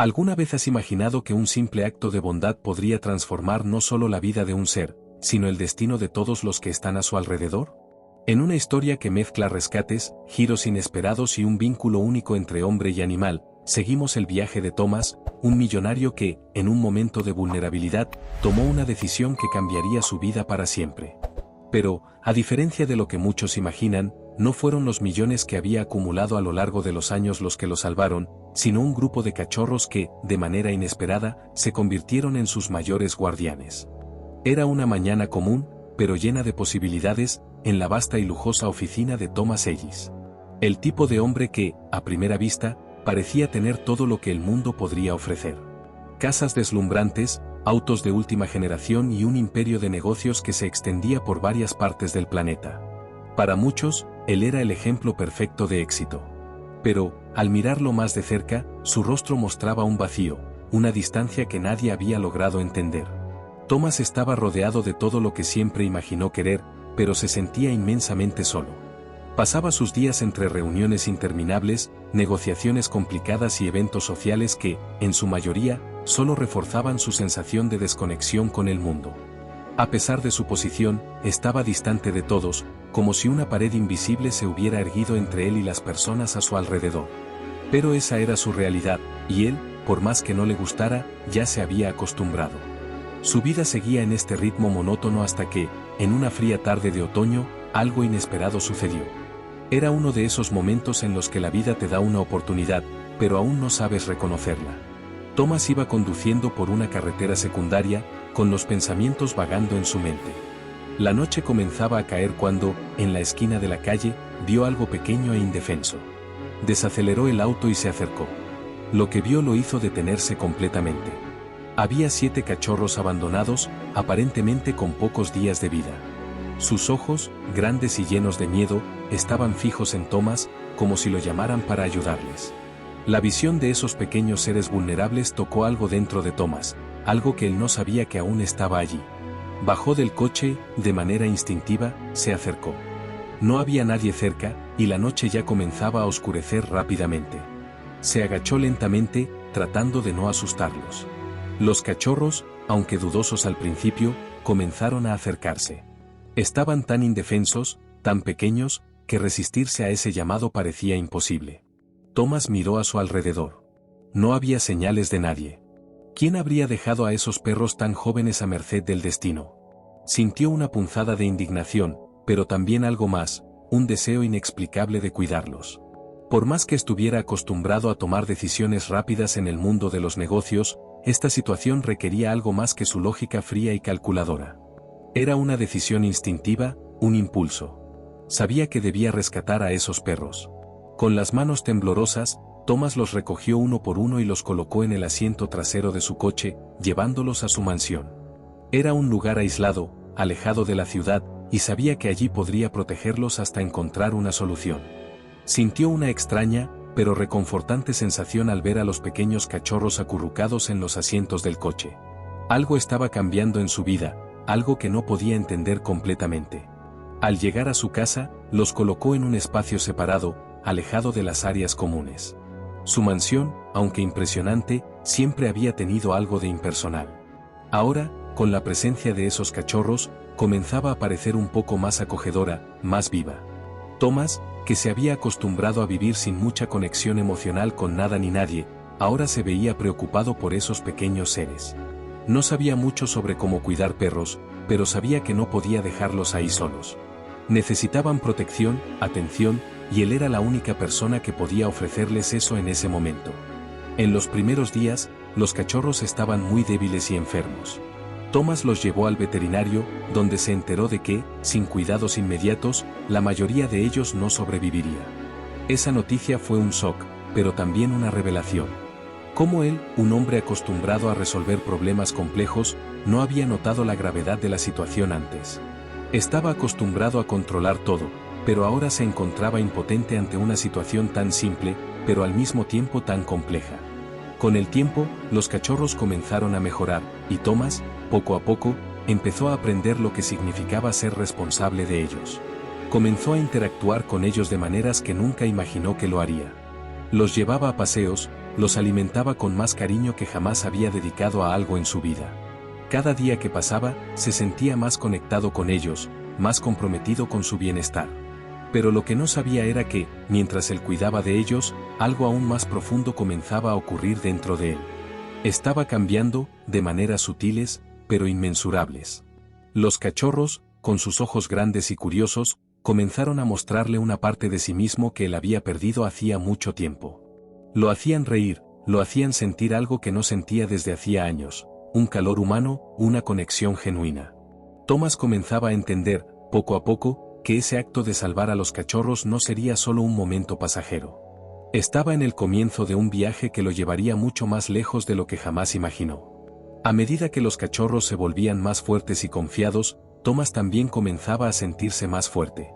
¿Alguna vez has imaginado que un simple acto de bondad podría transformar no solo la vida de un ser, sino el destino de todos los que están a su alrededor? En una historia que mezcla rescates, giros inesperados y un vínculo único entre hombre y animal, seguimos el viaje de Thomas, un millonario que, en un momento de vulnerabilidad, tomó una decisión que cambiaría su vida para siempre. Pero, a diferencia de lo que muchos imaginan, no fueron los millones que había acumulado a lo largo de los años los que lo salvaron, sino un grupo de cachorros que, de manera inesperada, se convirtieron en sus mayores guardianes. Era una mañana común, pero llena de posibilidades, en la vasta y lujosa oficina de Thomas Ellis. El tipo de hombre que, a primera vista, parecía tener todo lo que el mundo podría ofrecer. Casas deslumbrantes, autos de última generación y un imperio de negocios que se extendía por varias partes del planeta. Para muchos, él era el ejemplo perfecto de éxito. Pero, al mirarlo más de cerca, su rostro mostraba un vacío, una distancia que nadie había logrado entender. Thomas estaba rodeado de todo lo que siempre imaginó querer, pero se sentía inmensamente solo. Pasaba sus días entre reuniones interminables, negociaciones complicadas y eventos sociales que, en su mayoría, solo reforzaban su sensación de desconexión con el mundo. A pesar de su posición, estaba distante de todos, como si una pared invisible se hubiera erguido entre él y las personas a su alrededor. Pero esa era su realidad, y él, por más que no le gustara, ya se había acostumbrado. Su vida seguía en este ritmo monótono hasta que, en una fría tarde de otoño, algo inesperado sucedió. Era uno de esos momentos en los que la vida te da una oportunidad, pero aún no sabes reconocerla. Thomas iba conduciendo por una carretera secundaria, con los pensamientos vagando en su mente. La noche comenzaba a caer cuando, en la esquina de la calle, vio algo pequeño e indefenso. Desaceleró el auto y se acercó. Lo que vio lo hizo detenerse completamente. Había 7 cachorros abandonados, aparentemente con pocos días de vida. Sus ojos, grandes y llenos de miedo, estaban fijos en Thomas, como si lo llamaran para ayudarles. La visión de esos pequeños seres vulnerables tocó algo dentro de Thomas, algo que él no sabía que aún estaba allí. Bajó del coche, de manera instintiva, se acercó. No había nadie cerca, y la noche ya comenzaba a oscurecer rápidamente. Se agachó lentamente, tratando de no asustarlos. Los cachorros, aunque dudosos al principio, comenzaron a acercarse. Estaban tan indefensos, tan pequeños, que resistirse a ese llamado parecía imposible. Thomas miró a su alrededor. No había señales de nadie. ¿Quién habría dejado a esos perros tan jóvenes a merced del destino? Sintió una punzada de indignación, pero también algo más, un deseo inexplicable de cuidarlos. Por más que estuviera acostumbrado a tomar decisiones rápidas en el mundo de los negocios, esta situación requería algo más que su lógica fría y calculadora. Era una decisión instintiva, un impulso. Sabía que debía rescatar a esos perros. Con las manos temblorosas, Thomas los recogió uno por uno y los colocó en el asiento trasero de su coche, llevándolos a su mansión. Era un lugar aislado, alejado de la ciudad, y sabía que allí podría protegerlos hasta encontrar una solución. Sintió una extraña, pero reconfortante sensación al ver a los pequeños cachorros acurrucados en los asientos del coche. Algo estaba cambiando en su vida, algo que no podía entender completamente. Al llegar a su casa, los colocó en un espacio separado, alejado de las áreas comunes. Su mansión, aunque impresionante, siempre había tenido algo de impersonal. Ahora, con la presencia de esos cachorros, comenzaba a parecer un poco más acogedora, más viva. Thomas, que se había acostumbrado a vivir sin mucha conexión emocional con nada ni nadie, ahora se veía preocupado por esos pequeños seres. No sabía mucho sobre cómo cuidar perros, pero sabía que no podía dejarlos ahí solos. Necesitaban protección, atención, y él era la única persona que podía ofrecerles eso en ese momento. En los primeros días, los cachorros estaban muy débiles y enfermos. Thomas los llevó al veterinario, donde se enteró de que, sin cuidados inmediatos, la mayoría de ellos no sobreviviría. Esa noticia fue un shock, pero también una revelación. Cómo él, un hombre acostumbrado a resolver problemas complejos, no había notado la gravedad de la situación antes. Estaba acostumbrado a controlar todo, pero ahora se encontraba impotente ante una situación tan simple, pero al mismo tiempo tan compleja. Con el tiempo, los cachorros comenzaron a mejorar, y Thomas, poco a poco, empezó a aprender lo que significaba ser responsable de ellos. Comenzó a interactuar con ellos de maneras que nunca imaginó que lo haría. Los llevaba a paseos, los alimentaba con más cariño que jamás había dedicado a algo en su vida. Cada día que pasaba, se sentía más conectado con ellos, más comprometido con su bienestar. Pero lo que no sabía era que, mientras él cuidaba de ellos, algo aún más profundo comenzaba a ocurrir dentro de él. Estaba cambiando, de maneras sutiles, pero inmensurables. Los cachorros, con sus ojos grandes y curiosos, comenzaron a mostrarle una parte de sí mismo que él había perdido hacía mucho tiempo. Lo hacían reír, lo hacían sentir algo que no sentía desde hacía años, un calor humano, una conexión genuina. Thomas comenzaba a entender, poco a poco, que ese acto de salvar a los cachorros no sería solo un momento pasajero. Estaba en el comienzo de un viaje que lo llevaría mucho más lejos de lo que jamás imaginó. A medida que los cachorros se volvían más fuertes y confiados, Thomas también comenzaba a sentirse más fuerte.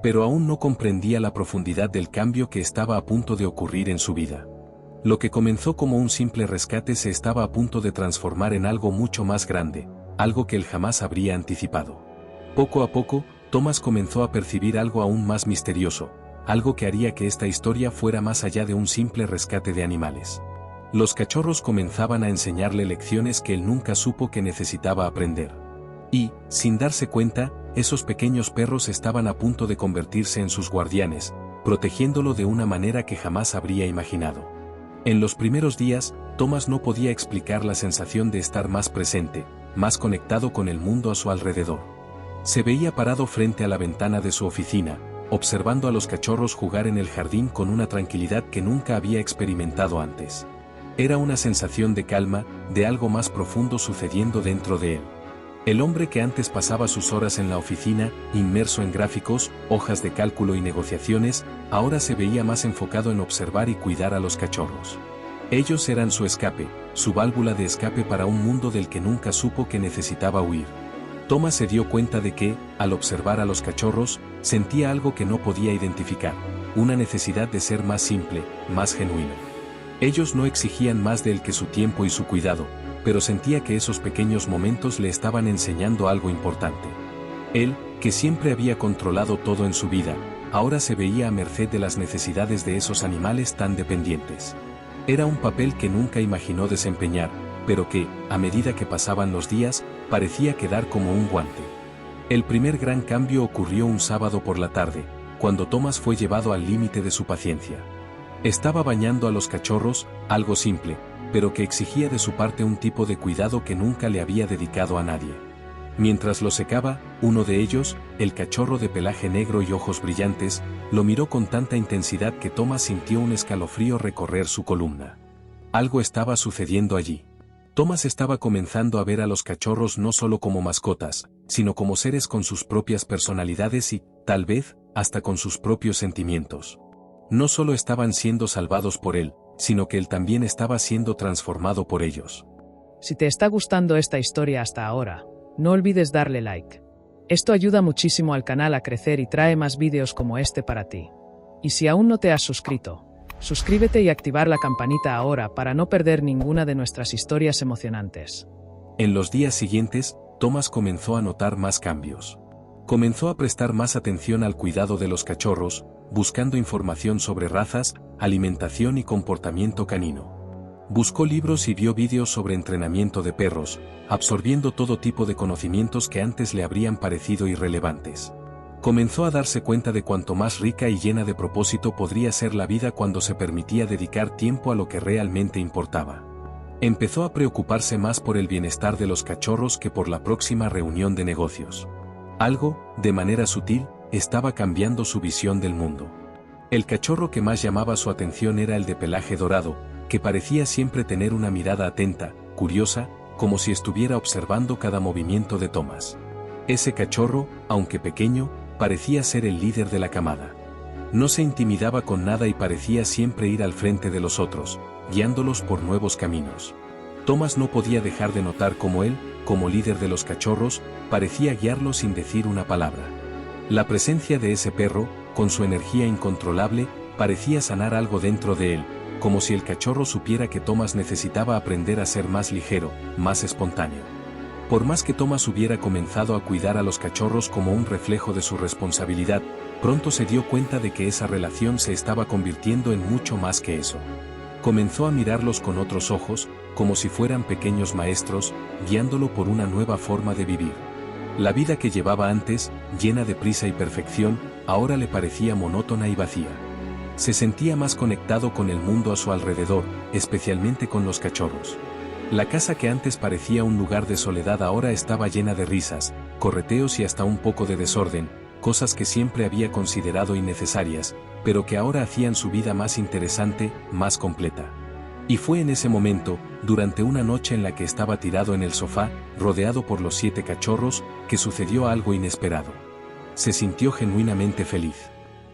Pero aún no comprendía la profundidad del cambio que estaba a punto de ocurrir en su vida. Lo que comenzó como un simple rescate se estaba a punto de transformar en algo mucho más grande, algo que él jamás habría anticipado. Poco a poco, Thomas comenzó a percibir algo aún más misterioso, algo que haría que esta historia fuera más allá de un simple rescate de animales. Los cachorros comenzaban a enseñarle lecciones que él nunca supo que necesitaba aprender. Y, sin darse cuenta, esos pequeños perros estaban a punto de convertirse en sus guardianes, protegiéndolo de una manera que jamás habría imaginado. En los primeros días, Thomas no podía explicar la sensación de estar más presente, más conectado con el mundo a su alrededor. Se veía parado frente a la ventana de su oficina, observando a los cachorros jugar en el jardín con una tranquilidad que nunca había experimentado antes. Era una sensación de calma, de algo más profundo sucediendo dentro de él. El hombre que antes pasaba sus horas en la oficina, inmerso en gráficos, hojas de cálculo y negociaciones, ahora se veía más enfocado en observar y cuidar a los cachorros. Ellos eran su escape, su válvula de escape para un mundo del que nunca supo que necesitaba huir. Thomas se dio cuenta de que, al observar a los cachorros, sentía algo que no podía identificar, una necesidad de ser más simple, más genuino. Ellos no exigían más de él que su tiempo y su cuidado, pero sentía que esos pequeños momentos le estaban enseñando algo importante. Él, que siempre había controlado todo en su vida, ahora se veía a merced de las necesidades de esos animales tan dependientes. Era un papel que nunca imaginó desempeñar, pero que, a medida que pasaban los días, parecía quedar como un guante. El primer gran cambio ocurrió un sábado por la tarde, cuando Thomas fue llevado al límite de su paciencia. Estaba bañando a los cachorros, algo simple, pero que exigía de su parte un tipo de cuidado que nunca le había dedicado a nadie. Mientras lo secaba, uno de ellos, el cachorro de pelaje negro y ojos brillantes, lo miró con tanta intensidad que Thomas sintió un escalofrío recorrer su columna. Algo estaba sucediendo allí. Thomas estaba comenzando a ver a los cachorros no solo como mascotas, sino como seres con sus propias personalidades y, tal vez, hasta con sus propios sentimientos. No solo estaban siendo salvados por él, sino que él también estaba siendo transformado por ellos. Si te está gustando esta historia hasta ahora, no olvides darle like. Esto ayuda muchísimo al canal a crecer y trae más vídeos como este para ti. Y si aún no te has suscrito, suscríbete y activar la campanita ahora para no perder ninguna de nuestras historias emocionantes. En los días siguientes, Thomas comenzó a notar más cambios. Comenzó a prestar más atención al cuidado de los cachorros, buscando información sobre razas, alimentación y comportamiento canino. Buscó libros y vio vídeos sobre entrenamiento de perros, absorbiendo todo tipo de conocimientos que antes le habrían parecido irrelevantes. Comenzó a darse cuenta de cuánto más rica y llena de propósito podría ser la vida cuando se permitía dedicar tiempo a lo que realmente importaba. Empezó a preocuparse más por el bienestar de los cachorros que por la próxima reunión de negocios. Algo, de manera sutil, estaba cambiando su visión del mundo. El cachorro que más llamaba su atención era el de pelaje dorado, que parecía siempre tener una mirada atenta, curiosa, como si estuviera observando cada movimiento de Thomas. Ese cachorro, aunque pequeño, parecía ser el líder de la camada. No se intimidaba con nada y parecía siempre ir al frente de los otros, guiándolos por nuevos caminos. Thomas no podía dejar de notar cómo él, como líder de los cachorros, parecía guiarlos sin decir una palabra. La presencia de ese perro, con su energía incontrolable, parecía sanar algo dentro de él, como si el cachorro supiera que Thomas necesitaba aprender a ser más ligero, más espontáneo. Por más que Thomas hubiera comenzado a cuidar a los cachorros como un reflejo de su responsabilidad, pronto se dio cuenta de que esa relación se estaba convirtiendo en mucho más que eso. Comenzó a mirarlos con otros ojos, como si fueran pequeños maestros, guiándolo por una nueva forma de vivir. La vida que llevaba antes, llena de prisa y perfección, ahora le parecía monótona y vacía. Se sentía más conectado con el mundo a su alrededor, especialmente con los cachorros. La casa que antes parecía un lugar de soledad ahora estaba llena de risas, correteos y hasta un poco de desorden, cosas que siempre había considerado innecesarias, pero que ahora hacían su vida más interesante, más completa. Y fue en ese momento, durante una noche en la que estaba tirado en el sofá, rodeado por los 7 cachorros, que sucedió algo inesperado. Se sintió genuinamente feliz.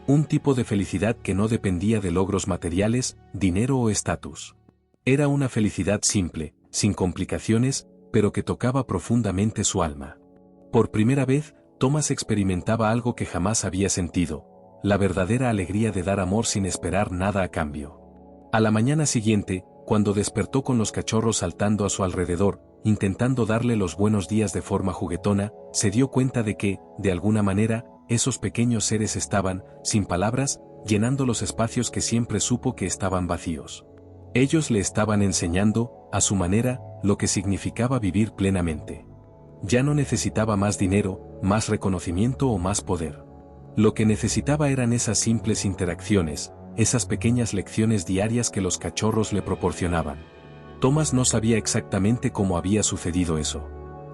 Un tipo de felicidad que no dependía de logros materiales, dinero o estatus. Era una felicidad simple, sin complicaciones, pero que tocaba profundamente su alma. Por primera vez, Thomas experimentaba algo que jamás había sentido, la verdadera alegría de dar amor sin esperar nada a cambio. A la mañana siguiente, cuando despertó con los cachorros saltando a su alrededor, intentando darle los buenos días de forma juguetona, se dio cuenta de que, de alguna manera, esos pequeños seres estaban, sin palabras, llenando los espacios que siempre supo que estaban vacíos. Ellos le estaban enseñando, a su manera, lo que significaba vivir plenamente. Ya no necesitaba más dinero, más reconocimiento o más poder. Lo que necesitaba eran esas simples interacciones, esas pequeñas lecciones diarias que los cachorros le proporcionaban. Thomas no sabía exactamente cómo había sucedido eso.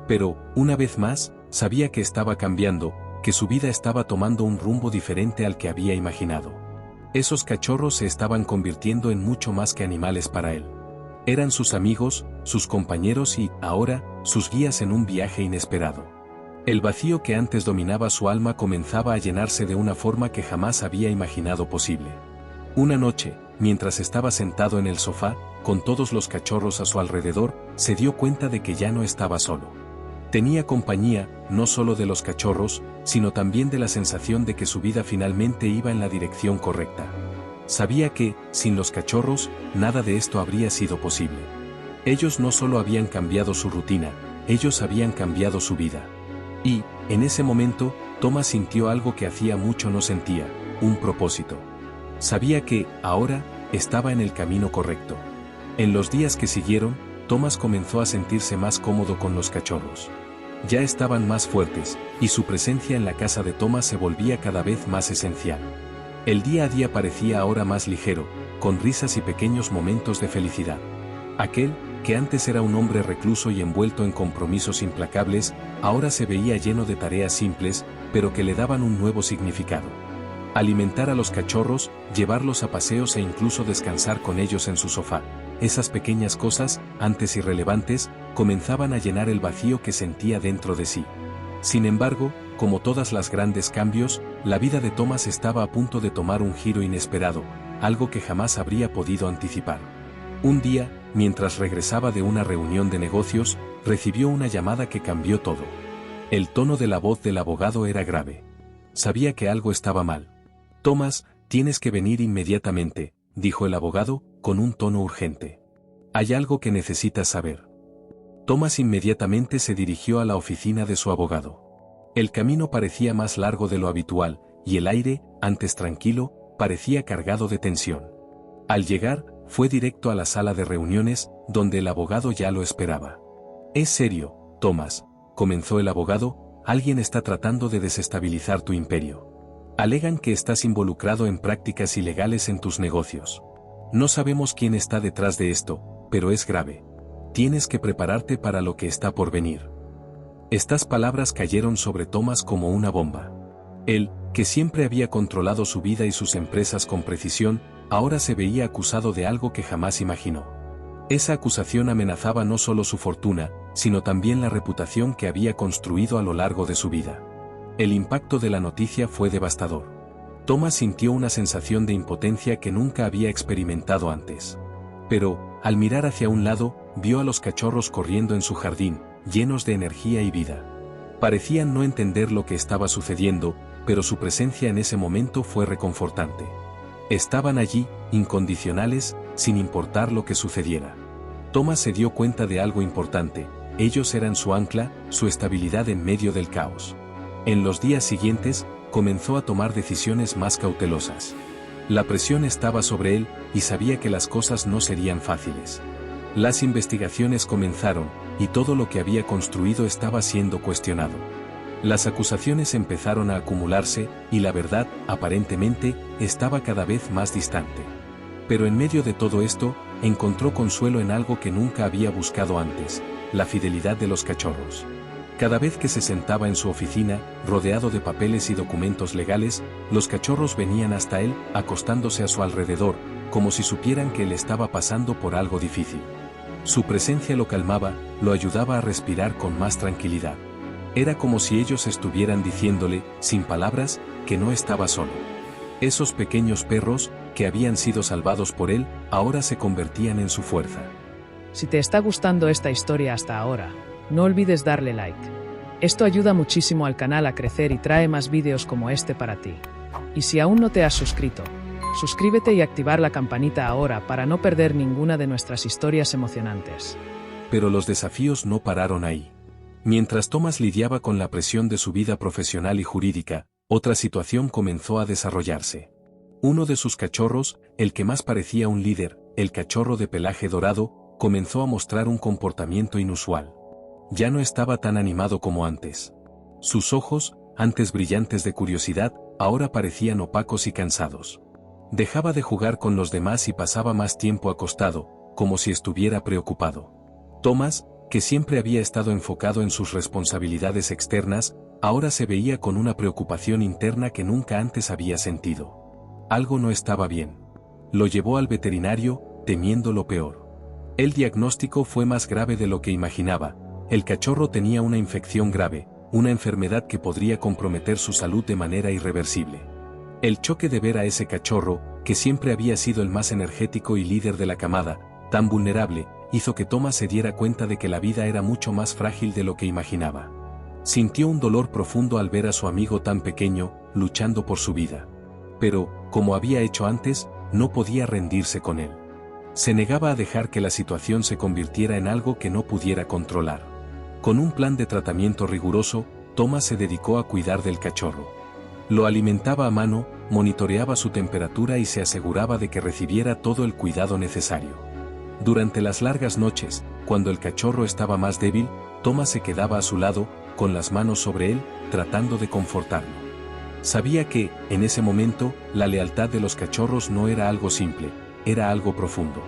Pero, una vez más, sabía que estaba cambiando, que su vida estaba tomando un rumbo diferente al que había imaginado. Esos cachorros se estaban convirtiendo en mucho más que animales para él. Eran sus amigos, sus compañeros y, ahora, sus guías en un viaje inesperado. El vacío que antes dominaba su alma comenzaba a llenarse de una forma que jamás había imaginado posible. Una noche, mientras estaba sentado en el sofá, con todos los cachorros a su alrededor, se dio cuenta de que ya no estaba solo. Tenía compañía, no solo de los cachorros, sino también de la sensación de que su vida finalmente iba en la dirección correcta. Sabía que, sin los cachorros, nada de esto habría sido posible. Ellos no solo habían cambiado su rutina, ellos habían cambiado su vida. Y, en ese momento, Thomas sintió algo que hacía mucho no sentía, un propósito. Sabía que, ahora, estaba en el camino correcto. En los días que siguieron, Thomas comenzó a sentirse más cómodo con los cachorros. Ya estaban más fuertes, y su presencia en la casa de Thomas se volvía cada vez más esencial. El día a día parecía ahora más ligero, con risas y pequeños momentos de felicidad. Aquel, que antes era un hombre recluso y envuelto en compromisos implacables, ahora se veía lleno de tareas simples, pero que le daban un nuevo significado. Alimentar a los cachorros, llevarlos a paseos e incluso descansar con ellos en su sofá. Esas pequeñas cosas, antes irrelevantes, comenzaban a llenar el vacío que sentía dentro de sí. Sin embargo, como todas las grandes cambios, la vida de Thomas estaba a punto de tomar un giro inesperado, algo que jamás habría podido anticipar. Un día, mientras regresaba de una reunión de negocios, recibió una llamada que cambió todo. El tono de la voz del abogado era grave. Sabía que algo estaba mal. «Thomas, tienes que venir inmediatamente», dijo el abogado, con un tono urgente. «Hay algo que necesitas saber». Thomas inmediatamente se dirigió a la oficina de su abogado. El camino parecía más largo de lo habitual, y el aire, antes tranquilo, parecía cargado de tensión. Al llegar, fue directo a la sala de reuniones, donde el abogado ya lo esperaba. «Es serio, Thomas», comenzó el abogado, «alguien está tratando de desestabilizar tu imperio. Alegan que estás involucrado en prácticas ilegales en tus negocios. No sabemos quién está detrás de esto, pero es grave. Tienes que prepararte para lo que está por venir». Estas palabras cayeron sobre Thomas como una bomba. Él, que siempre había controlado su vida y sus empresas con precisión, ahora se veía acusado de algo que jamás imaginó. Esa acusación amenazaba no solo su fortuna, sino también la reputación que había construido a lo largo de su vida. El impacto de la noticia fue devastador. Thomas sintió una sensación de impotencia que nunca había experimentado antes. Pero, al mirar hacia un lado, vio a los cachorros corriendo en su jardín, llenos de energía y vida. Parecían no entender lo que estaba sucediendo, pero su presencia en ese momento fue reconfortante. Estaban allí, incondicionales, sin importar lo que sucediera. Thomas se dio cuenta de algo importante: ellos eran su ancla, su estabilidad en medio del caos. En los días siguientes, comenzó a tomar decisiones más cautelosas. La presión estaba sobre él, y sabía que las cosas no serían fáciles. Las investigaciones comenzaron, y todo lo que había construido estaba siendo cuestionado. Las acusaciones empezaron a acumularse, y la verdad, aparentemente, estaba cada vez más distante. Pero en medio de todo esto, encontró consuelo en algo que nunca había buscado antes: la fidelidad de los cachorros. Cada vez que se sentaba en su oficina, rodeado de papeles y documentos legales, los cachorros venían hasta él, acostándose a su alrededor, como si supieran que él estaba pasando por algo difícil. Su presencia lo calmaba, lo ayudaba a respirar con más tranquilidad. Era como si ellos estuvieran diciéndole, sin palabras, que no estaba solo. Esos pequeños perros, que habían sido salvados por él, ahora se convertían en su fuerza. Si te está gustando esta historia hasta ahora, no olvides darle like. Esto ayuda muchísimo al canal a crecer y trae más vídeos como este para ti. Y si aún no te has suscrito, suscríbete y activar la campanita ahora para no perder ninguna de nuestras historias emocionantes. Pero los desafíos no pararon ahí. Mientras Thomas lidiaba con la presión de su vida profesional y jurídica, otra situación comenzó a desarrollarse. Uno de sus cachorros, el que más parecía un líder, el cachorro de pelaje dorado, comenzó a mostrar un comportamiento inusual. Ya no estaba tan animado como antes. Sus ojos, antes brillantes de curiosidad, ahora parecían opacos y cansados. Dejaba de jugar con los demás y pasaba más tiempo acostado, como si estuviera preocupado. Thomas, que siempre había estado enfocado en sus responsabilidades externas, ahora se veía con una preocupación interna que nunca antes había sentido. Algo no estaba bien. Lo llevó al veterinario, temiendo lo peor. El diagnóstico fue más grave de lo que imaginaba. El cachorro tenía una infección grave, una enfermedad que podría comprometer su salud de manera irreversible. El choque de ver a ese cachorro, que siempre había sido el más energético y líder de la camada, tan vulnerable, hizo que Thomas se diera cuenta de que la vida era mucho más frágil de lo que imaginaba. Sintió un dolor profundo al ver a su amigo tan pequeño, luchando por su vida. Pero, como había hecho antes, no podía rendirse con él. Se negaba a dejar que la situación se convirtiera en algo que no pudiera controlar. Con un plan de tratamiento riguroso, Thomas se dedicó a cuidar del cachorro. Lo alimentaba a mano, monitoreaba su temperatura y se aseguraba de que recibiera todo el cuidado necesario. Durante las largas noches, cuando el cachorro estaba más débil, Thomas se quedaba a su lado, con las manos sobre él, tratando de confortarlo. Sabía que, en ese momento, la lealtad de los cachorros no era algo simple, era algo profundo.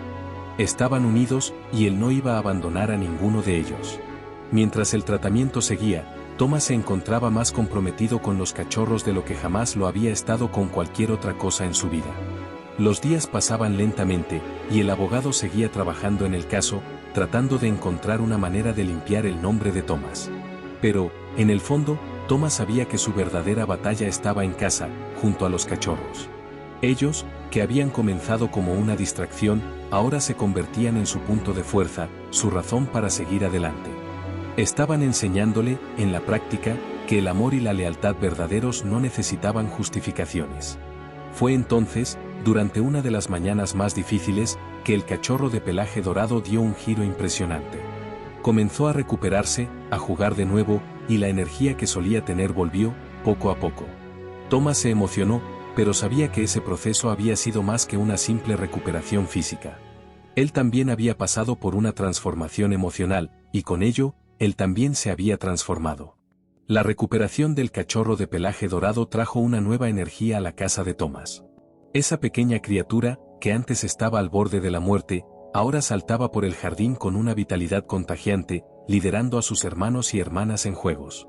Estaban unidos, y él no iba a abandonar a ninguno de ellos. Mientras el tratamiento seguía, Thomas se encontraba más comprometido con los cachorros de lo que jamás lo había estado con cualquier otra cosa en su vida. Los días pasaban lentamente, y el abogado seguía trabajando en el caso, tratando de encontrar una manera de limpiar el nombre de Thomas. Pero, en el fondo, Thomas sabía que su verdadera batalla estaba en casa, junto a los cachorros. Ellos, que habían comenzado como una distracción, ahora se convertían en su punto de fuerza, su razón para seguir adelante. Estaban enseñándole, en la práctica, que el amor y la lealtad verdaderos no necesitaban justificaciones. Fue entonces, durante una de las mañanas más difíciles, que el cachorro de pelaje dorado dio un giro impresionante. Comenzó a recuperarse, a jugar de nuevo, y la energía que solía tener volvió, poco a poco. Thomas se emocionó, pero sabía que ese proceso había sido más que una simple recuperación física. Él también había pasado por una transformación emocional, y con ello, él también se había transformado. La recuperación del cachorro de pelaje dorado trajo una nueva energía a la casa de Thomas. Esa pequeña criatura, que antes estaba al borde de la muerte, ahora saltaba por el jardín con una vitalidad contagiante, liderando a sus hermanos y hermanas en juegos.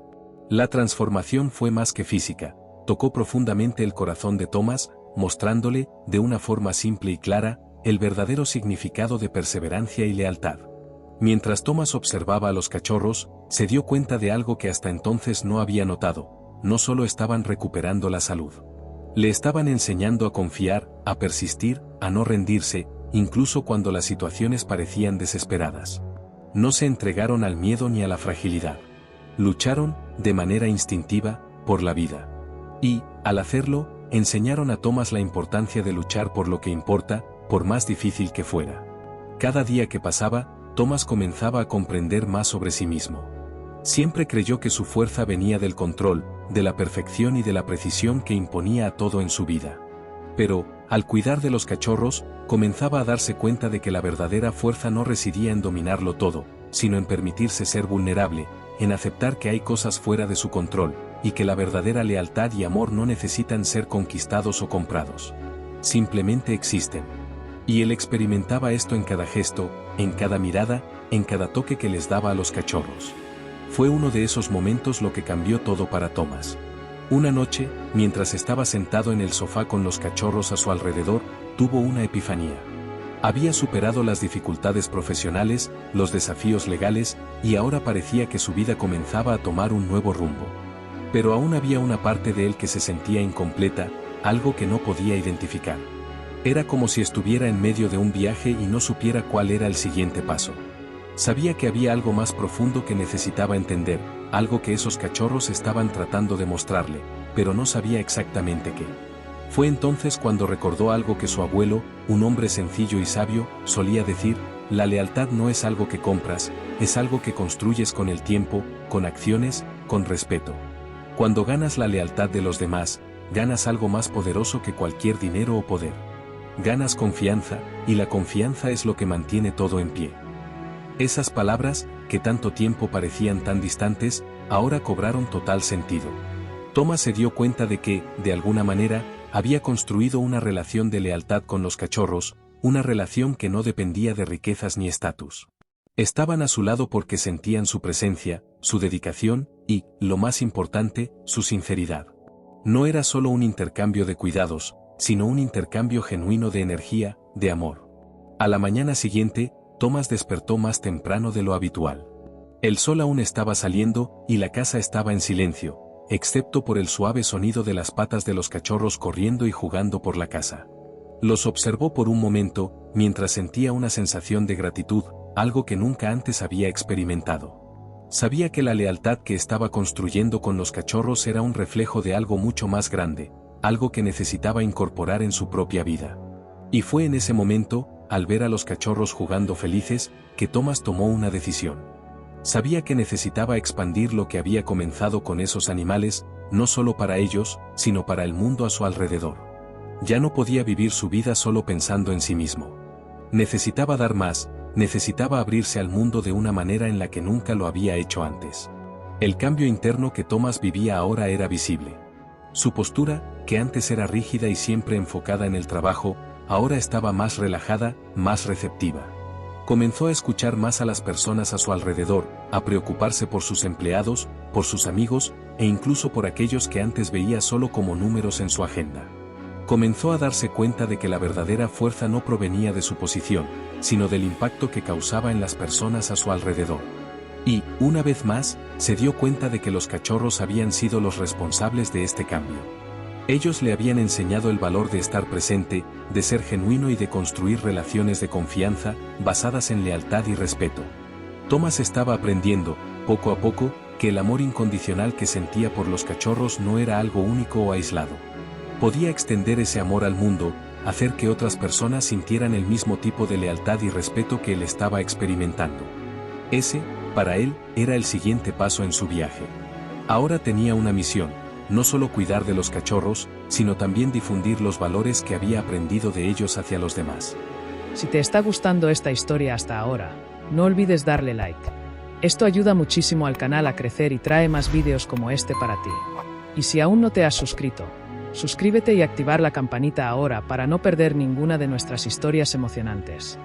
La transformación fue más que física, tocó profundamente el corazón de Thomas, mostrándole, de una forma simple y clara, el verdadero significado de perseverancia y lealtad. Mientras Thomas observaba a los cachorros, se dio cuenta de algo que hasta entonces no había notado: no solo estaban recuperando la salud. Le estaban enseñando a confiar, a persistir, a no rendirse, incluso cuando las situaciones parecían desesperadas. No se entregaron al miedo ni a la fragilidad. Lucharon, de manera instintiva, por la vida. Y, al hacerlo, enseñaron a Thomas la importancia de luchar por lo que importa, por más difícil que fuera. Cada día que pasaba, Thomas comenzaba a comprender más sobre sí mismo. Siempre creyó que su fuerza venía del control, de la perfección y de la precisión que imponía a todo en su vida. Pero, al cuidar de los cachorros, comenzaba a darse cuenta de que la verdadera fuerza no residía en dominarlo todo, sino en permitirse ser vulnerable, en aceptar que hay cosas fuera de su control, y que la verdadera lealtad y amor no necesitan ser conquistados o comprados. Simplemente existen. Y él experimentaba esto en cada gesto, en cada mirada, en cada toque que les daba a los cachorros. Fue uno de esos momentos lo que cambió todo para Thomas. Una noche, mientras estaba sentado en el sofá con los cachorros a su alrededor, tuvo una epifanía. Había superado las dificultades profesionales, los desafíos legales, y ahora parecía que su vida comenzaba a tomar un nuevo rumbo. Pero aún había una parte de él que se sentía incompleta, algo que no podía identificar. Era como si estuviera en medio de un viaje y no supiera cuál era el siguiente paso. Sabía que había algo más profundo que necesitaba entender, algo que esos cachorros estaban tratando de mostrarle, pero no sabía exactamente qué. Fue entonces cuando recordó algo que su abuelo, un hombre sencillo y sabio, solía decir: la lealtad no es algo que compras, es algo que construyes con el tiempo, con acciones, con respeto. Cuando ganas la lealtad de los demás, ganas algo más poderoso que cualquier dinero o poder. Ganas confianza, y la confianza es lo que mantiene todo en pie. Esas palabras, que tanto tiempo parecían tan distantes, ahora cobraron total sentido. Thomas se dio cuenta de que, de alguna manera, había construido una relación de lealtad con los cachorros, una relación que no dependía de riquezas ni estatus. Estaban a su lado porque sentían su presencia, su dedicación y, lo más importante, su sinceridad. No era solo un intercambio de cuidados, sino un intercambio genuino de energía, de amor. A la mañana siguiente, Thomas despertó más temprano de lo habitual. El sol aún estaba saliendo, y la casa estaba en silencio, excepto por el suave sonido de las patas de los cachorros corriendo y jugando por la casa. Los observó por un momento, mientras sentía una sensación de gratitud, algo que nunca antes había experimentado. Sabía que la lealtad que estaba construyendo con los cachorros era un reflejo de algo mucho más grande, algo que necesitaba incorporar en su propia vida. Y fue en ese momento, al ver a los cachorros jugando felices, que Thomas tomó una decisión. Sabía que necesitaba expandir lo que había comenzado con esos animales, no solo para ellos, sino para el mundo a su alrededor. Ya no podía vivir su vida solo pensando en sí mismo. Necesitaba dar más, necesitaba abrirse al mundo de una manera en la que nunca lo había hecho antes. El cambio interno que Thomas vivía ahora era visible. Su postura, que antes era rígida y siempre enfocada en el trabajo, ahora estaba más relajada, más receptiva. Comenzó a escuchar más a las personas a su alrededor, a preocuparse por sus empleados, por sus amigos, e incluso por aquellos que antes veía solo como números en su agenda. Comenzó a darse cuenta de que la verdadera fuerza no provenía de su posición, sino del impacto que causaba en las personas a su alrededor. Y, una vez más, se dio cuenta de que los cachorros habían sido los responsables de este cambio. Ellos le habían enseñado el valor de estar presente, de ser genuino y de construir relaciones de confianza, basadas en lealtad y respeto. Thomas estaba aprendiendo, poco a poco, que el amor incondicional que sentía por los cachorros no era algo único o aislado. Podía extender ese amor al mundo, hacer que otras personas sintieran el mismo tipo de lealtad y respeto que él estaba experimentando. Ese, para él, era el siguiente paso en su viaje. Ahora tenía una misión. No solo cuidar de los cachorros, sino también difundir los valores que había aprendido de ellos hacia los demás. Si te está gustando esta historia hasta ahora, no olvides darle like. Esto ayuda muchísimo al canal a crecer y trae más vídeos como este para ti. Y si aún no te has suscrito, suscríbete y activar la campanita ahora para no perder ninguna de nuestras historias emocionantes.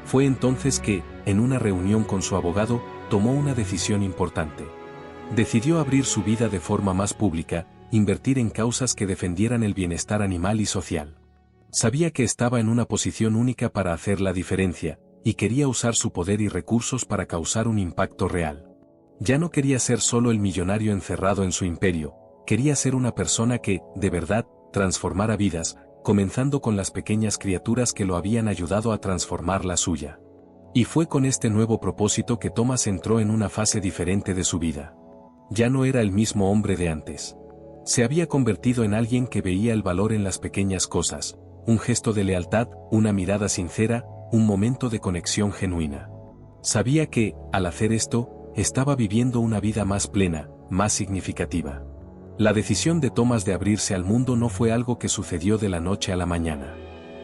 Fue entonces que, en una reunión con su abogado, tomó una decisión importante. Decidió abrir su vida de forma más pública, invertir en causas que defendieran el bienestar animal y social. Sabía que estaba en una posición única para hacer la diferencia, y quería usar su poder y recursos para causar un impacto real. Ya no quería ser solo el millonario encerrado en su imperio, quería ser una persona que, de verdad, transformara vidas, comenzando con las pequeñas criaturas que lo habían ayudado a transformar la suya. Y fue con este nuevo propósito que Thomas entró en una fase diferente de su vida. Ya no era el mismo hombre de antes. Se había convertido en alguien que veía el valor en las pequeñas cosas, un gesto de lealtad, una mirada sincera, un momento de conexión genuina. Sabía que, al hacer esto, estaba viviendo una vida más plena, más significativa. La decisión de Thomas de abrirse al mundo no fue algo que sucedió de la noche a la mañana.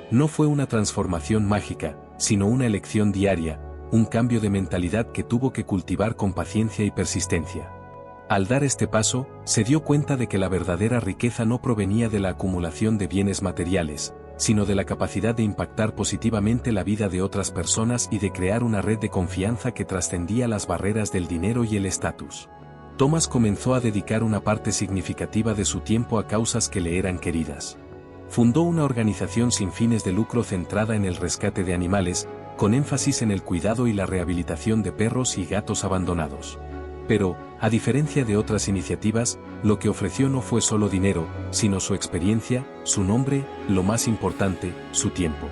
No fue una transformación mágica, sino una elección diaria, un cambio de mentalidad que tuvo que cultivar con paciencia y persistencia. Al dar este paso, se dio cuenta de que la verdadera riqueza no provenía de la acumulación de bienes materiales, sino de la capacidad de impactar positivamente la vida de otras personas y de crear una red de confianza que trascendía las barreras del dinero y el estatus. Thomas comenzó a dedicar una parte significativa de su tiempo a causas que le eran queridas. Fundó una organización sin fines de lucro centrada en el rescate de animales, con énfasis en el cuidado y la rehabilitación de perros y gatos abandonados. Pero, a diferencia de otras iniciativas, lo que ofreció no fue solo dinero, sino su experiencia, su nombre, lo más importante, su tiempo.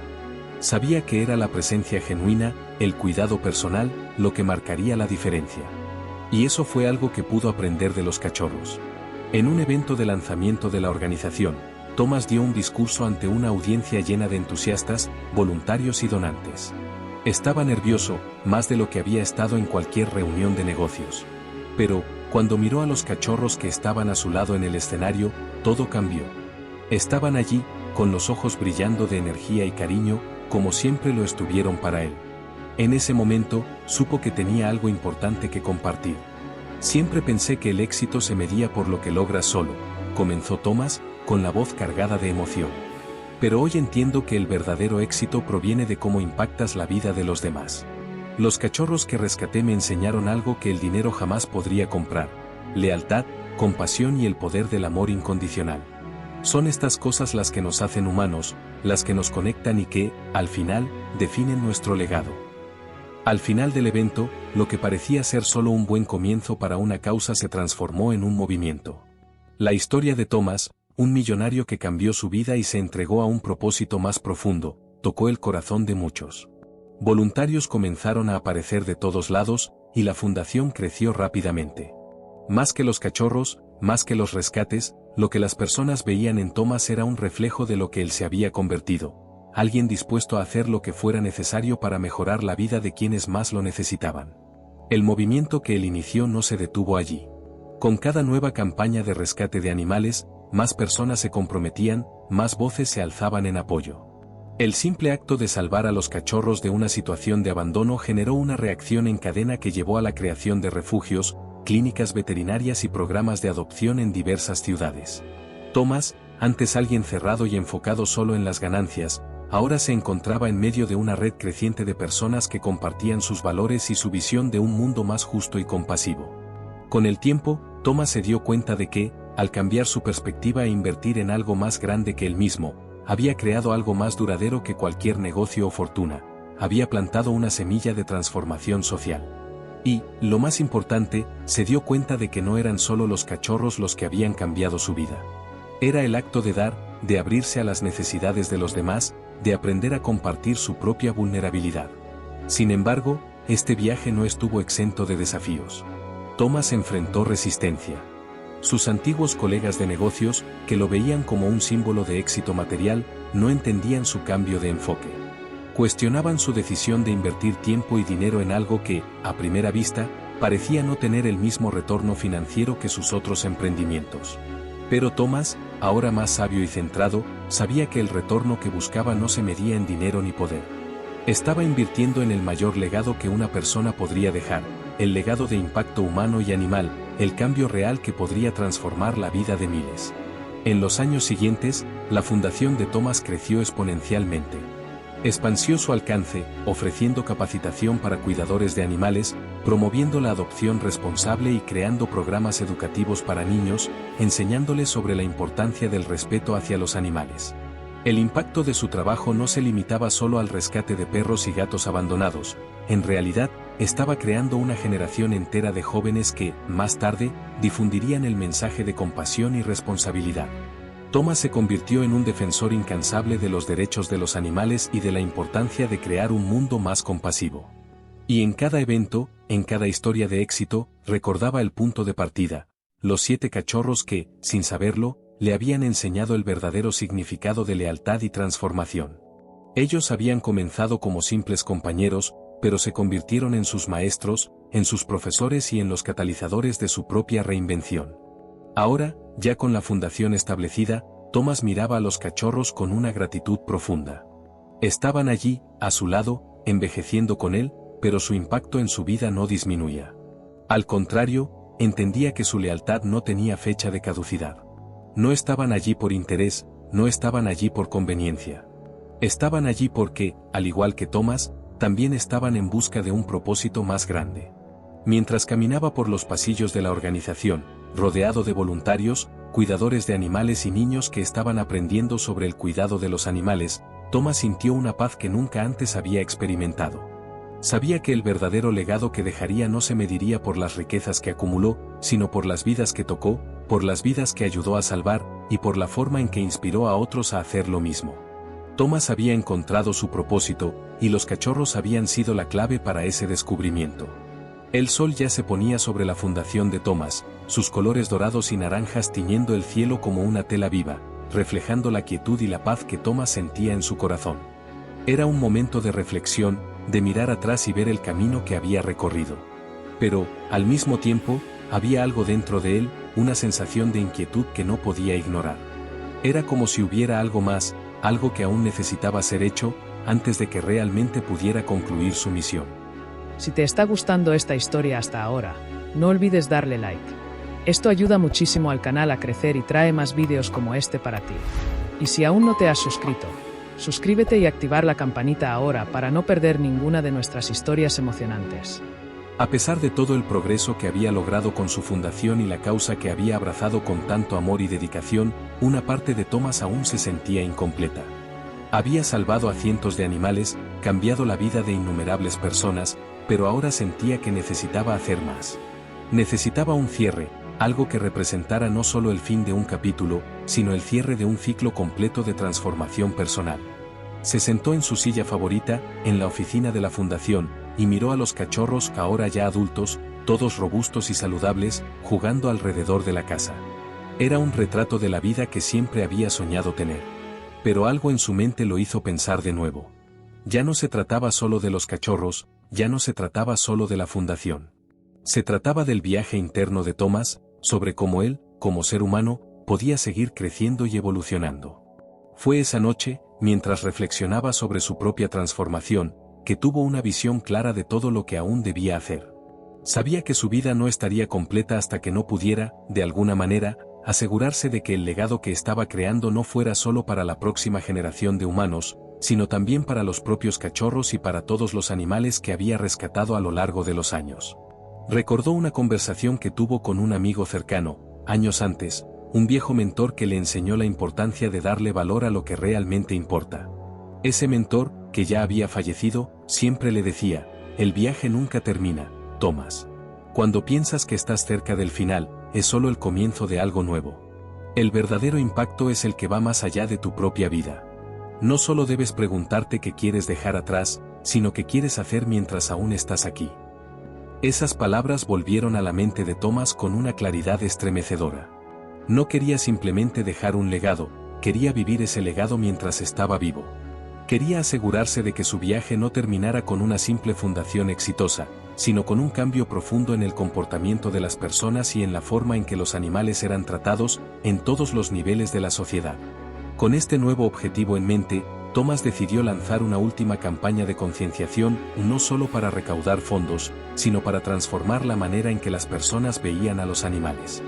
Sabía que era la presencia genuina, el cuidado personal, lo que marcaría la diferencia. Y eso fue algo que pudo aprender de los cachorros. En un evento de lanzamiento de la organización, Thomas dio un discurso ante una audiencia llena de entusiastas, voluntarios y donantes. Estaba nervioso, más de lo que había estado en cualquier reunión de negocios. Pero, cuando miró a los cachorros que estaban a su lado en el escenario, todo cambió. Estaban allí, con los ojos brillando de energía y cariño, como siempre lo estuvieron para él. En ese momento, supo que tenía algo importante que compartir. Siempre pensé que el éxito se medía por lo que logras solo, comenzó Thomas, con la voz cargada de emoción. Pero hoy entiendo que el verdadero éxito proviene de cómo impactas la vida de los demás. Los cachorros que rescaté me enseñaron algo que el dinero jamás podría comprar: lealtad, compasión y el poder del amor incondicional. Son estas cosas las que nos hacen humanos, las que nos conectan y que, al final, definen nuestro legado. Al final del evento, lo que parecía ser solo un buen comienzo para una causa se transformó en un movimiento. La historia de Thomas, un millonario que cambió su vida y se entregó a un propósito más profundo, tocó el corazón de muchos. Voluntarios comenzaron a aparecer de todos lados, y la fundación creció rápidamente. Más que los cachorros, más que los rescates, lo que las personas veían en Thomas era un reflejo de lo que él se había convertido: alguien dispuesto a hacer lo que fuera necesario para mejorar la vida de quienes más lo necesitaban. El movimiento que él inició no se detuvo allí. Con cada nueva campaña de rescate de animales, más personas se comprometían, más voces se alzaban en apoyo. El simple acto de salvar a los cachorros de una situación de abandono generó una reacción en cadena que llevó a la creación de refugios, clínicas veterinarias y programas de adopción en diversas ciudades. Thomas, antes alguien cerrado y enfocado solo en las ganancias, ahora se encontraba en medio de una red creciente de personas que compartían sus valores y su visión de un mundo más justo y compasivo. Con el tiempo, Thomas se dio cuenta de que, al cambiar su perspectiva e invertir en algo más grande que él mismo, había creado algo más duradero que cualquier negocio o fortuna: había plantado una semilla de transformación social. Y, lo más importante, se dio cuenta de que no eran solo los cachorros los que habían cambiado su vida. Era el acto de dar, de abrirse a las necesidades de los demás, de aprender a compartir su propia vulnerabilidad. Sin embargo, este viaje no estuvo exento de desafíos. Thomas enfrentó resistencia. Sus antiguos colegas de negocios, que lo veían como un símbolo de éxito material, no entendían su cambio de enfoque. Cuestionaban su decisión de invertir tiempo y dinero en algo que, a primera vista, parecía no tener el mismo retorno financiero que sus otros emprendimientos. Pero Thomas, ahora más sabio y centrado, sabía que el retorno que buscaba no se medía en dinero ni poder. Estaba invirtiendo en el mayor legado que una persona podría dejar: el legado de impacto humano y animal, el cambio real que podría transformar la vida de miles. En los años siguientes, la fundación de Thomas creció exponencialmente. Expandió su alcance, ofreciendo capacitación para cuidadores de animales, promoviendo la adopción responsable y creando programas educativos para niños, enseñándoles sobre la importancia del respeto hacia los animales. El impacto de su trabajo no se limitaba solo al rescate de perros y gatos abandonados. En realidad, estaba creando una generación entera de jóvenes que, más tarde, difundirían el mensaje de compasión y responsabilidad. Thomas se convirtió en un defensor incansable de los derechos de los animales y de la importancia de crear un mundo más compasivo. Y en cada evento, en cada historia de éxito, recordaba el punto de partida: los 7 cachorros que, sin saberlo, le habían enseñado el verdadero significado de lealtad y transformación. Ellos habían comenzado como simples compañeros, pero se convirtieron en sus maestros, en sus profesores y en los catalizadores de su propia reinvención. Ahora, ya con la fundación establecida, Thomas miraba a los cachorros con una gratitud profunda. Estaban allí, a su lado, envejeciendo con él, pero su impacto en su vida no disminuía. Al contrario, entendía que su lealtad no tenía fecha de caducidad. No estaban allí por interés, no estaban allí por conveniencia. Estaban allí porque, al igual que Thomas, también estaban en busca de un propósito más grande. Mientras caminaba por los pasillos de la organización, rodeado de voluntarios, cuidadores de animales y niños que estaban aprendiendo sobre el cuidado de los animales, Thomas sintió una paz que nunca antes había experimentado. Sabía que el verdadero legado que dejaría no se mediría por las riquezas que acumuló, sino por las vidas que tocó, por las vidas que ayudó a salvar, y por la forma en que inspiró a otros a hacer lo mismo. Thomas había encontrado su propósito, y los cachorros habían sido la clave para ese descubrimiento. El sol ya se ponía sobre la fundación de Thomas, sus colores dorados y naranjas tiñendo el cielo como una tela viva, reflejando la quietud y la paz que Thomas sentía en su corazón. Era un momento de reflexión, de mirar atrás y ver el camino que había recorrido. Pero, al mismo tiempo, había algo dentro de él, una sensación de inquietud que no podía ignorar. Era como si hubiera algo más, algo que aún necesitaba ser hecho, antes de que realmente pudiera concluir su misión. Si te está gustando esta historia hasta ahora, no olvides darle like. Esto ayuda muchísimo al canal a crecer y trae más vídeos como este para ti. Y si aún no te has suscrito, suscríbete y activar la campanita ahora para no perder ninguna de nuestras historias emocionantes. A pesar de todo el progreso que había logrado con su fundación y la causa que había abrazado con tanto amor y dedicación, una parte de Thomas aún se sentía incompleta. Había salvado a cientos de animales, cambiado la vida de innumerables personas, pero ahora sentía que necesitaba hacer más. Necesitaba un cierre, algo que representara no solo el fin de un capítulo, sino el cierre de un ciclo completo de transformación personal. Se sentó en su silla favorita, en la oficina de la fundación, y miró a los cachorros ahora ya adultos, todos robustos y saludables, jugando alrededor de la casa. Era un retrato de la vida que siempre había soñado tener. Pero algo en su mente lo hizo pensar de nuevo. Ya no se trataba solo de los cachorros, ya no se trataba solo de la fundación. Se trataba del viaje interno de Thomas, sobre cómo él, como ser humano, podía seguir creciendo y evolucionando. Fue esa noche, mientras reflexionaba sobre su propia transformación, que tuvo una visión clara de todo lo que aún debía hacer. Sabía que su vida no estaría completa hasta que no pudiera, de alguna manera, asegurarse de que el legado que estaba creando no fuera solo para la próxima generación de humanos, sino también para los propios cachorros y para todos los animales que había rescatado a lo largo de los años. Recordó una conversación que tuvo con un amigo cercano, años antes, un viejo mentor que le enseñó la importancia de darle valor a lo que realmente importa. Ese mentor, que ya había fallecido, siempre le decía: el viaje nunca termina, Thomas. Cuando piensas que estás cerca del final, es solo el comienzo de algo nuevo. El verdadero impacto es el que va más allá de tu propia vida. No solo debes preguntarte qué quieres dejar atrás, sino qué quieres hacer mientras aún estás aquí. Esas palabras volvieron a la mente de Thomas con una claridad estremecedora. No quería simplemente dejar un legado, quería vivir ese legado mientras estaba vivo. Quería asegurarse de que su viaje no terminara con una simple fundación exitosa, sino con un cambio profundo en el comportamiento de las personas y en la forma en que los animales eran tratados, en todos los niveles de la sociedad. Con este nuevo objetivo en mente, Thomas decidió lanzar una última campaña de concienciación, no solo para recaudar fondos, sino para transformar la manera en que las personas veían a los animales.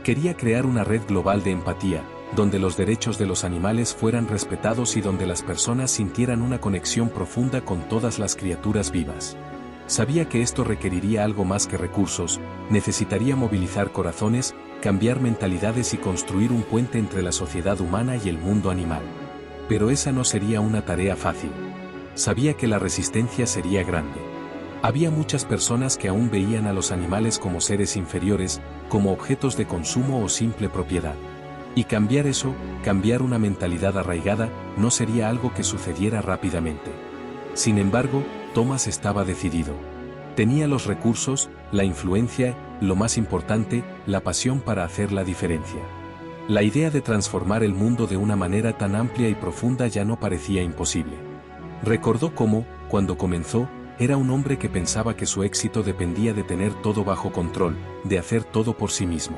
Quería crear una red global de empatía, donde los derechos de los animales fueran respetados y donde las personas sintieran una conexión profunda con todas las criaturas vivas. Sabía que esto requeriría algo más que recursos, necesitaría movilizar corazones, cambiar mentalidades y construir un puente entre la sociedad humana y el mundo animal. Pero esa no sería una tarea fácil. Sabía que la resistencia sería grande. Había muchas personas que aún veían a los animales como seres inferiores, como objetos de consumo o simple propiedad. Y cambiar eso, cambiar una mentalidad arraigada, no sería algo que sucediera rápidamente. Sin embargo, Thomas estaba decidido. Tenía los recursos, la influencia, lo más importante, la pasión para hacer la diferencia. La idea de transformar el mundo de una manera tan amplia y profunda ya no parecía imposible. Recordó cómo, cuando comenzó, era un hombre que pensaba que su éxito dependía de tener todo bajo control, de hacer todo por sí mismo.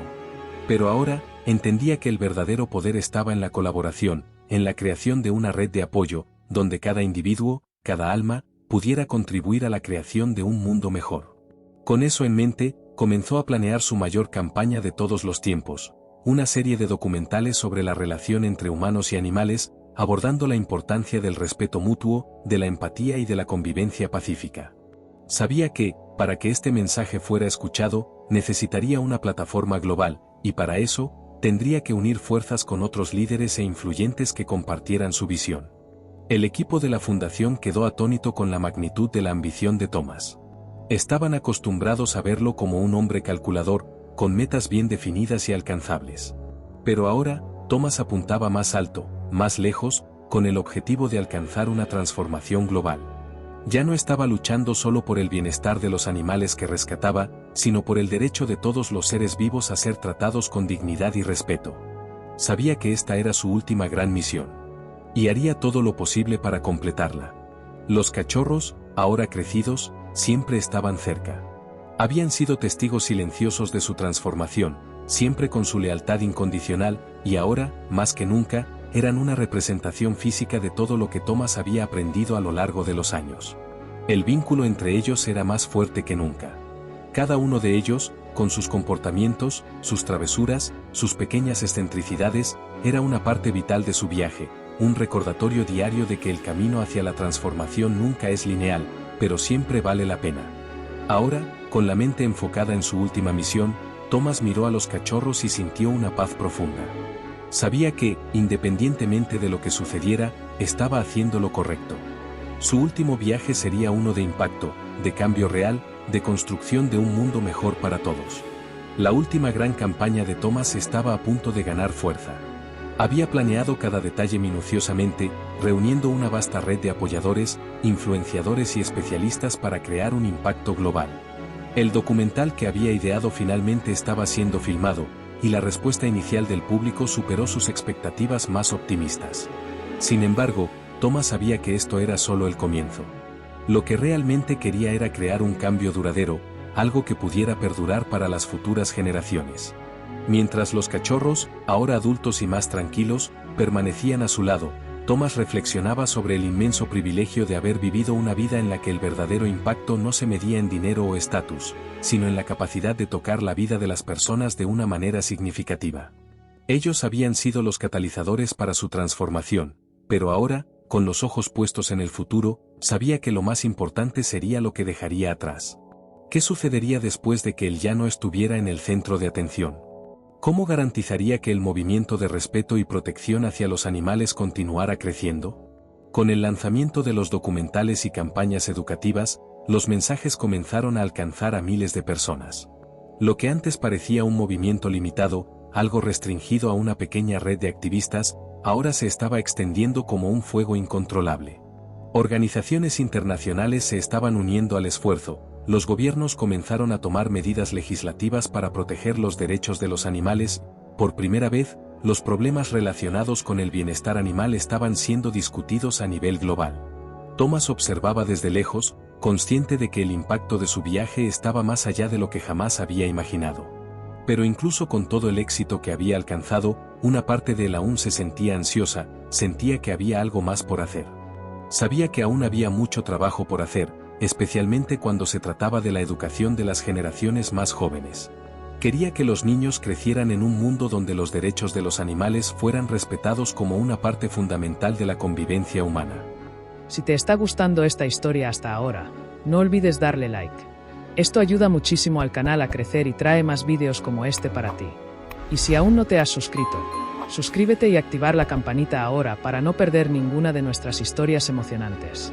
Pero ahora, entendía que el verdadero poder estaba en la colaboración, en la creación de una red de apoyo, donde cada individuo, cada alma, pudiera contribuir a la creación de un mundo mejor. Con eso en mente, comenzó a planear su mayor campaña de todos los tiempos, una serie de documentales sobre la relación entre humanos y animales, abordando la importancia del respeto mutuo, de la empatía y de la convivencia pacífica. Sabía que, para que este mensaje fuera escuchado, necesitaría una plataforma global, y para eso, tendría que unir fuerzas con otros líderes e influyentes que compartieran su visión. El equipo de la fundación quedó atónito con la magnitud de la ambición de Thomas. Estaban acostumbrados a verlo como un hombre calculador, con metas bien definidas y alcanzables. Pero ahora, Thomas apuntaba más alto, más lejos, con el objetivo de alcanzar una transformación global. Ya no estaba luchando solo por el bienestar de los animales que rescataba, sino por el derecho de todos los seres vivos a ser tratados con dignidad y respeto. Sabía que esta era su última gran misión. Y haría todo lo posible para completarla. Los cachorros, ahora crecidos, siempre estaban cerca. Habían sido testigos silenciosos de su transformación, siempre con su lealtad incondicional, y ahora, más que nunca, eran una representación física de todo lo que Thomas había aprendido a lo largo de los años. El vínculo entre ellos era más fuerte que nunca. Cada uno de ellos, con sus comportamientos, sus travesuras, sus pequeñas excentricidades, era una parte vital de su viaje, un recordatorio diario de que el camino hacia la transformación nunca es lineal, pero siempre vale la pena. Ahora, con la mente enfocada en su última misión, Thomas miró a los cachorros y sintió una paz profunda. Sabía que, independientemente de lo que sucediera, estaba haciendo lo correcto. Su último viaje sería uno de impacto, de cambio real, de construcción de un mundo mejor para todos. La última gran campaña de Thomas estaba a punto de ganar fuerza. Había planeado cada detalle minuciosamente, reuniendo una vasta red de apoyadores, influenciadores y especialistas para crear un impacto global. El documental que había ideado finalmente estaba siendo filmado, y la respuesta inicial del público superó sus expectativas más optimistas. Sin embargo, Thomas sabía que esto era solo el comienzo. Lo que realmente quería era crear un cambio duradero, algo que pudiera perdurar para las futuras generaciones. Mientras los cachorros, ahora adultos y más tranquilos, permanecían a su lado, Thomas reflexionaba sobre el inmenso privilegio de haber vivido una vida en la que el verdadero impacto no se medía en dinero o estatus, sino en la capacidad de tocar la vida de las personas de una manera significativa. Ellos habían sido los catalizadores para su transformación, pero ahora, con los ojos puestos en el futuro, sabía que lo más importante sería lo que dejaría atrás. ¿Qué sucedería después de que él ya no estuviera en el centro de atención? ¿Cómo garantizaría que el movimiento de respeto y protección hacia los animales continuara creciendo? Con el lanzamiento de los documentales y campañas educativas, los mensajes comenzaron a alcanzar a miles de personas. Lo que antes parecía un movimiento limitado, algo restringido a una pequeña red de activistas, ahora se estaba extendiendo como un fuego incontrolable. Organizaciones internacionales se estaban uniendo al esfuerzo. Los gobiernos comenzaron a tomar medidas legislativas para proteger los derechos de los animales. Por primera vez, los problemas relacionados con el bienestar animal estaban siendo discutidos a nivel global. Thomas observaba desde lejos, consciente de que el impacto de su viaje estaba más allá de lo que jamás había imaginado. Pero incluso con todo el éxito que había alcanzado, una parte de él aún se sentía ansiosa, sentía que había algo más por hacer. Sabía que aún había mucho trabajo por hacer, especialmente cuando se trataba de la educación de las generaciones más jóvenes. Quería que los niños crecieran en un mundo donde los derechos de los animales fueran respetados como una parte fundamental de la convivencia humana. Si te está gustando esta historia hasta ahora, no olvides darle like. Esto ayuda muchísimo al canal a crecer y trae más vídeos como este para ti. Y si aún no te has suscrito, suscríbete y activar la campanita ahora para no perder ninguna de nuestras historias emocionantes.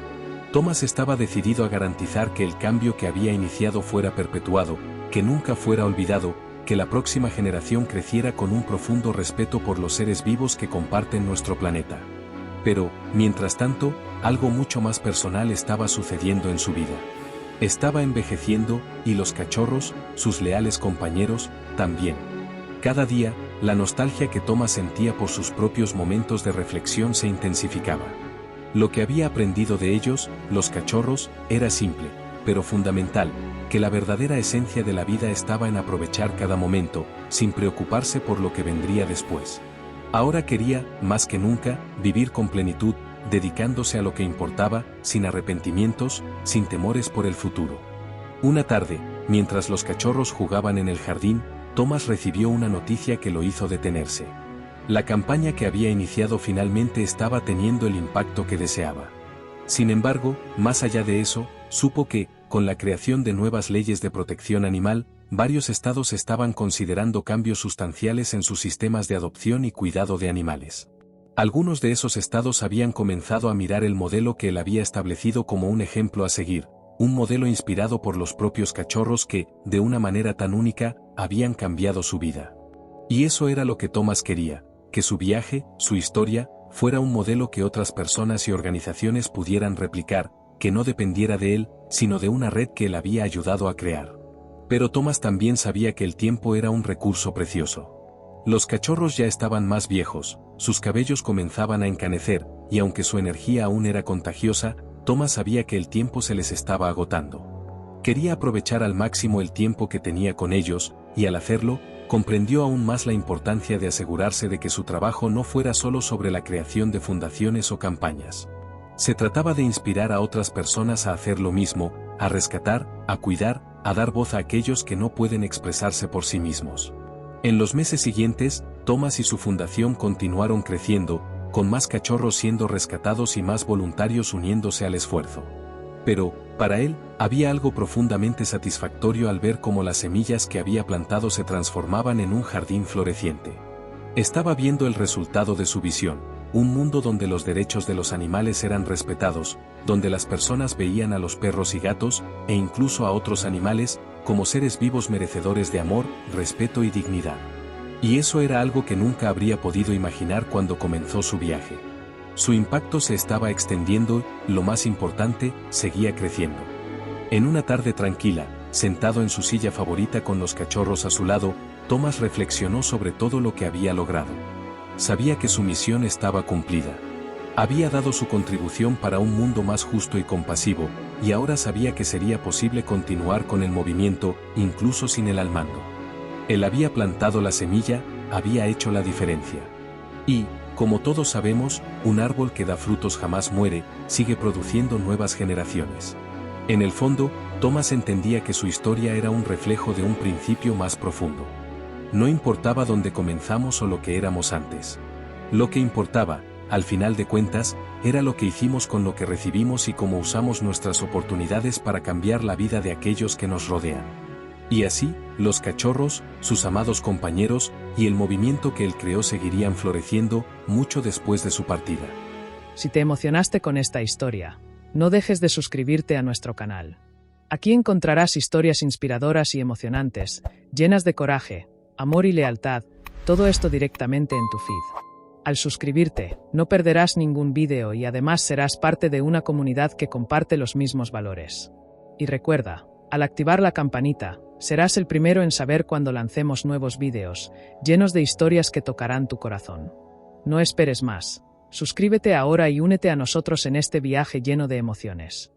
Thomas estaba decidido a garantizar que el cambio que había iniciado fuera perpetuado, que nunca fuera olvidado, que la próxima generación creciera con un profundo respeto por los seres vivos que comparten nuestro planeta. Pero, mientras tanto, algo mucho más personal estaba sucediendo en su vida. Estaba envejeciendo, y los cachorros, sus leales compañeros, también. Cada día, la nostalgia que Thomas sentía por sus propios momentos de reflexión se intensificaba. Lo que había aprendido de ellos, los cachorros, era simple, pero fundamental, que la verdadera esencia de la vida estaba en aprovechar cada momento, sin preocuparse por lo que vendría después. Ahora quería, más que nunca, vivir con plenitud, dedicándose a lo que importaba, sin arrepentimientos, sin temores por el futuro. Una tarde, mientras los cachorros jugaban en el jardín, Thomas recibió una noticia que lo hizo detenerse. La campaña que había iniciado finalmente estaba teniendo el impacto que deseaba. Sin embargo, más allá de eso, supo que, con la creación de nuevas leyes de protección animal, varios estados estaban considerando cambios sustanciales en sus sistemas de adopción y cuidado de animales. Algunos de esos estados habían comenzado a mirar el modelo que él había establecido como un ejemplo a seguir, un modelo inspirado por los propios cachorros que, de una manera tan única, habían cambiado su vida. Y eso era lo que Thomas quería, que su viaje, su historia, fuera un modelo que otras personas y organizaciones pudieran replicar, que no dependiera de él, sino de una red que él había ayudado a crear. Pero Thomas también sabía que el tiempo era un recurso precioso. Los cachorros ya estaban más viejos, sus cabellos comenzaban a encanecer, y aunque su energía aún era contagiosa, Thomas sabía que el tiempo se les estaba agotando. Quería aprovechar al máximo el tiempo que tenía con ellos, y al hacerlo, comprendió aún más la importancia de asegurarse de que su trabajo no fuera solo sobre la creación de fundaciones o campañas. Se trataba de inspirar a otras personas a hacer lo mismo, a rescatar, a cuidar, a dar voz a aquellos que no pueden expresarse por sí mismos. En los meses siguientes, Thomas y su fundación continuaron creciendo, con más cachorros siendo rescatados y más voluntarios uniéndose al esfuerzo. Pero, para él, había algo profundamente satisfactorio al ver cómo las semillas que había plantado se transformaban en un jardín floreciente. Estaba viendo el resultado de su visión, un mundo donde los derechos de los animales eran respetados, donde las personas veían a los perros y gatos, e incluso a otros animales, como seres vivos merecedores de amor, respeto y dignidad. Y eso era algo que nunca habría podido imaginar cuando comenzó su viaje. Su impacto se estaba extendiendo, lo más importante, seguía creciendo. En una tarde tranquila, sentado en su silla favorita con los cachorros a su lado, Thomas reflexionó sobre todo lo que había logrado. Sabía que su misión estaba cumplida. Había dado su contribución para un mundo más justo y compasivo, y ahora sabía que sería posible continuar con el movimiento, incluso sin él al mando. Él había plantado la semilla, había hecho la diferencia. Y, como todos sabemos, un árbol que da frutos jamás muere, sigue produciendo nuevas generaciones. En el fondo, Thomas entendía que su historia era un reflejo de un principio más profundo. No importaba dónde comenzamos o lo que éramos antes. Lo que importaba, al final de cuentas, era lo que hicimos con lo que recibimos y cómo usamos nuestras oportunidades para cambiar la vida de aquellos que nos rodean. Y así, los cachorros, sus amados compañeros, y el movimiento que él creó seguirían floreciendo, mucho después de su partida. Si te emocionaste con esta historia, no dejes de suscribirte a nuestro canal. Aquí encontrarás historias inspiradoras y emocionantes, llenas de coraje, amor y lealtad, todo esto directamente en tu feed. Al suscribirte, no perderás ningún vídeo y además serás parte de una comunidad que comparte los mismos valores. Y recuerda, al activar la campanita, serás el primero en saber cuando lancemos nuevos vídeos, llenos de historias que tocarán tu corazón. No esperes más. Suscríbete ahora y únete a nosotros en este viaje lleno de emociones.